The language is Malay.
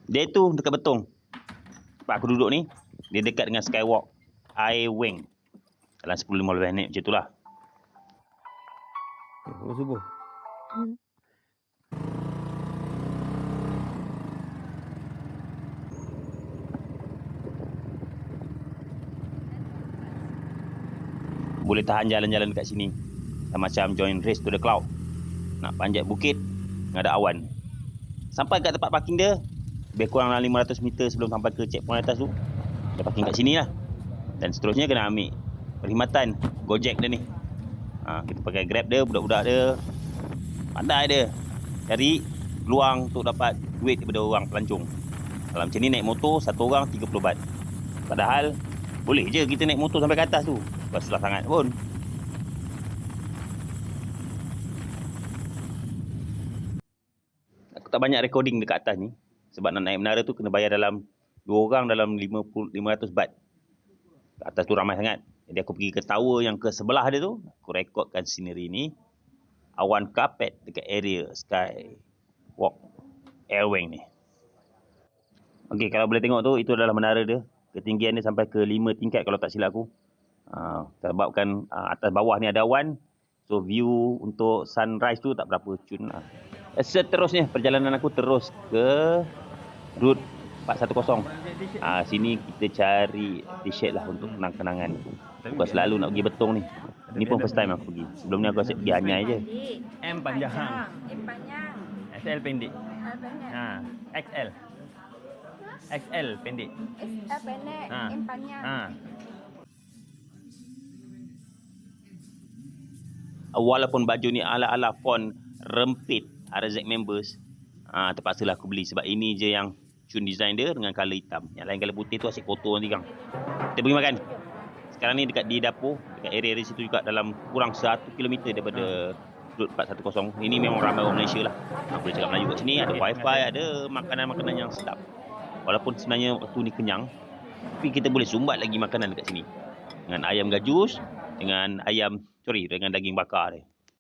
Dia tu dekat Betong. Tempat aku duduk ni, dia dekat dengan Skywalk Air Wing. Dalam 10-15 minit macam itulah. Subuh. Boleh tahan jalan-jalan dekat sini. Macam join Race to the Cloud. Nak panjat bukit, ada awan. Sampai kat tempat parking dia, lebih kurang 500 meter sebelum sampai ke checkpoint atas tu. Dia parking kat sini lah. Dan seterusnya kena ambil perkhidmatan Gojek dia ni. Kita pakai Grab dia, budak-budak dia. Pandai dia cari peluang untuk dapat duit daripada orang pelancong. Kalau macam ni naik motor, satu orang 30 baht. Padahal, boleh je kita naik motor sampai ke atas tu. Tak susah sangat pun. Aku tak banyak recording dekat atas ni. Sebab nak naik menara tu kena bayar dalam 2 orang dalam 500 baht. Kat atas tu ramai sangat. Jadi aku pergi ke tower yang ke sebelah dia tu. Aku rekodkan scenery ni. Awan karpet dekat area Skywalk Air Wing ni. Okey, kalau boleh tengok tu, itu adalah menara dia. Ketinggian dia sampai ke 5 tingkat kalau tak silap aku. Sebabkan atas bawah ni ada awan. So view untuk sunrise tu tak berapa cun lah. Seterusnya perjalanan aku terus ke route 410. Sini kita cari t-shirt lah untuk kenang-kenangan. Bukan selalu nak pergi Betong ni. Ini pun first time aku pergi. Sebelum ni aku asyik pergi Anyai je. M panjang. M panjang. SL pendek. L pendek. XL. XL pendek. XL pendek. M panjang. Walaupun baju ni ala-ala font rempit RZ members, terpaksalah aku beli sebab ini je yang cun design dia dengan colour hitam. Yang lain colour putih tu asyik kotor nanti kang. Kita pergi makan. Sekarang ni dekat di dapur, dekat area situ juga dalam kurang 1 km daripada route 410. Ini memang ramai orang Malaysia lah. Boleh cakap Melayu kat sini, ada wifi, ada makanan-makanan yang sedap. Walaupun sebenarnya waktu ni kenyang, tapi kita boleh sumbat lagi makanan dekat sini. Dengan ayam gajus, dengan daging bakar dia.